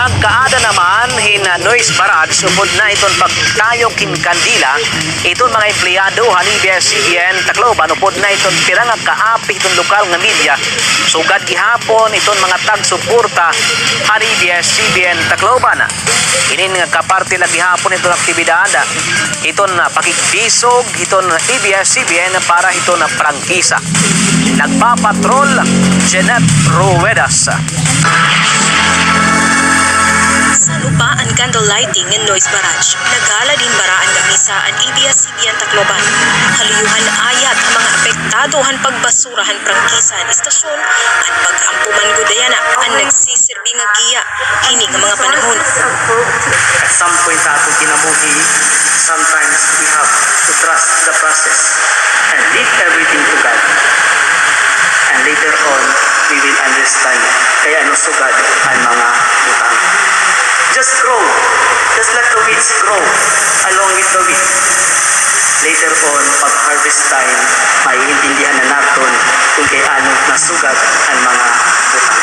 Nagkaada naman hina noise barad sumod na iton pagtayo kin kandila iton mga empleyado han ABS-CBN Tacloban upod na iton pirang kaapi iton lokal nga media sugad gihapon iton mga tagsuporta han ABS-CBN Tacloban. Inin nga kaparte lagi hapon iton aktibidad iton pakigbisog iton ABS-CBN para iton prangkisa. Nagpapatrol Jeanette Ruedas. Sa lupa ang candle lighting and noise barrage, nagala din baraan ng misa ang ABS-CBN Tacloban. Haluyuhan ayat ang mga apektado han pagbasurahan prangkisa ang istasyon at pagampuman gudayana ang nagsisirbi nga giya kini nga mga panahon. At some point sa ato kinabuhi, sometimes we have to trust the process and leave everything to God. And later on, we will understand kaya ano sugad ang mga utang. Just grow. Just let the weeds grow along with the wheat. Later on, pag harvest time, maiintindihan na natin kung kay ano nasugad ang mga utang.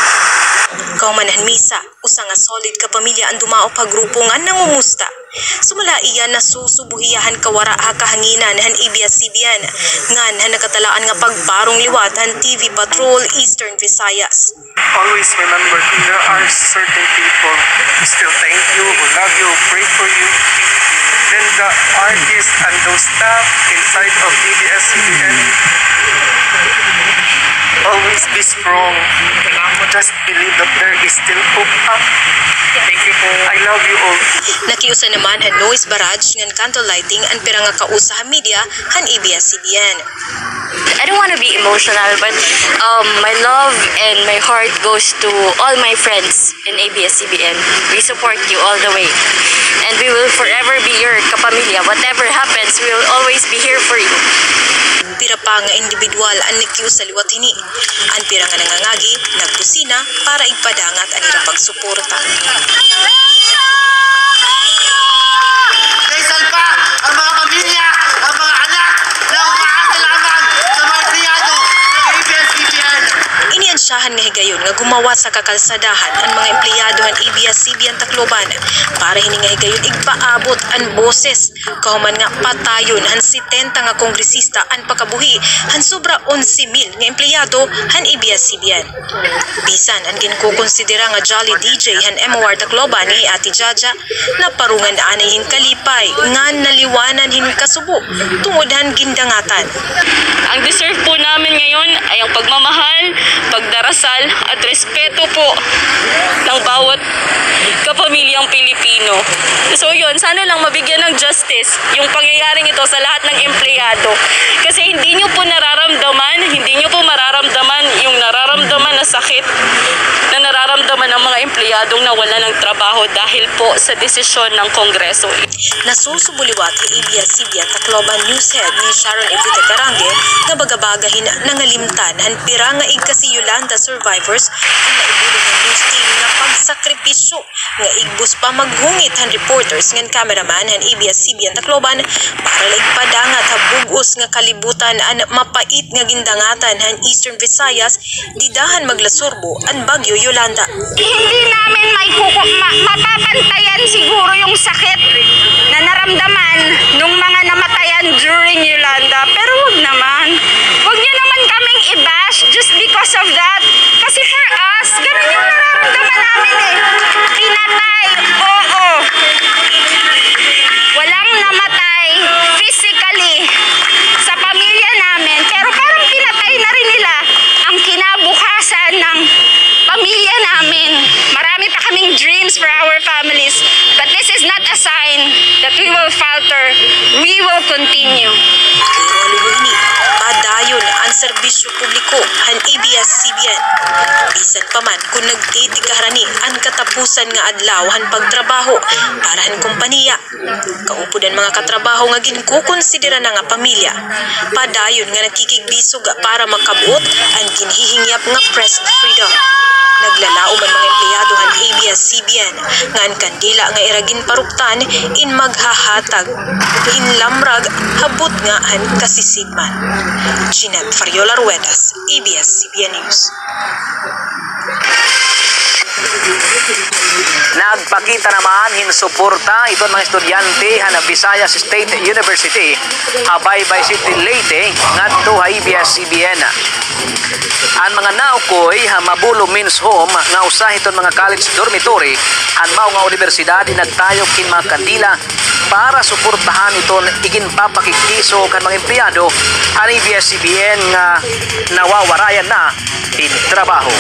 Kaumanan misa, usa nga solid ka pamilya ang dumao pagrupo nga nangumusta. Sumala iyan na susubuhiyahan kawara ha kahanginan han ABS-CBN ngan han nakatalaan nga pagbarong liwat han TV Patrol Eastern Visayas. Always remember there are certain people who still thank you, who love you, who pray for you. Then the artists and those staff inside of ABS-CBN, always be strong. Just believe that there is still hope. Thank you po. I love you all. Nakiusa naman han noise barrage ngan candle lighting ang pirang nga kausa han media han ABS-CBN. I don't want to be emotional, but my love and my heart goes to all my friends in ABS-CBN. We support you all the way. And we will forever be your kapamilya. Whatever happens, we will always be here for you. Pira pa nga individual ang nakiusa liwat hini. Ang pira nga nangangagi, nagkusina para igpadangat ang irang pagsuporta. Naisalpa ang mga pamilya, ang mga anak na umaasa lamang sa mga empleyado ng ABS-CBN. Iniansyahan nga higayon nga gumawa sa kakalsadahan ang mga empleyado han ABS-CBN Tacloban para hini nga higayon igpaabot ang boses kahuman nga patayon han 70 nga kongresista ang pakabuhi han sobra 11,000 nga empleyado han ABS-CBN. Bisan ang ginkukonsidera nga Jolly DJ han MOR Tacloban ni Ate Jaja na parungan anay hin kalipay nga naliwanan hin kasubo tungod han gindangatan. Ang deserve po namin ngayon ay ang pagmamahal, pagdarasal at respeto po ng bawat kapamilyang Pilipino. So yun, sana lang mabigyan ng justice yung pangyayaring ito sa lahat ng empleyado. Kasi hindi nyo po mararamdaman yung nararamdaman na sakit na nararamdaman ng mga empleyadong nawala ng trabaho dahil po sa desisyon ng Kongreso. Nasusubuliwat ni ABS-CBN Tacloban News Head ni Sharon Evita Carange nga bagabagahin nangalimtan han pira nga igkasi Yolanda survivors ang naibulog ng news team nga pagsakripisyo nga igbus pa maghungit han reporters ngan cameraman han ABS-CBN Tacloban para igpadangat ha bugos nga kalibutan an mapait nga gindangatan han Eastern Visayas didahan maglasurbo ang bagyo Yolanda. Hindi namin mapapantayan siguro yung sakit na naramdaman nung mga namatayan during Yolanda. Pero wag naman. Wag nyo naman kaming i-bash just because of that. Kasi for us, ganun yung nararamdaman namin eh. Pinatay, oo. Walang namatay physically sa pamilya namin. Pero parang pinatay na rin nila ang kinabukasan ng pamilya namin. Marami pa kaming dreams for our families. But this is not a sign that we will falter. We will continue. Ini padayon ang serbisyo publiko han ABS-CBN. Bisan pa man kung nagtitigarani ang katapusan nga adlaw han pagtrabaho para han kompanya. Kaupod ang mga katrabaho nga ginkukonsidera na nga pamilya. Padayon nga nakikigbisog para makabuot ang ginhihingyap nga press freedom. Naglalaom ang mga empleyado han ABS-CBN nga ang kandila nga iragin paruptan in maghahatag hinlamrag habot nga han kasisigman. Jeanette Fariola Ruedas, ABS-CBN News. Nagpakita naman hinsuporta iton mga estudyante han Visayas State University Habaybay City Leyte ngadto ha ABS-CBN. Ang mga naukoy ha Mabulo Men's Home nga usa iton mga college dormitory han mao nga universidad nagtayog kin mga kandila para suportahan iton iginpapakiktiso kan mga empleyado han ABS-CBN nga nawawarayan na din trabaho.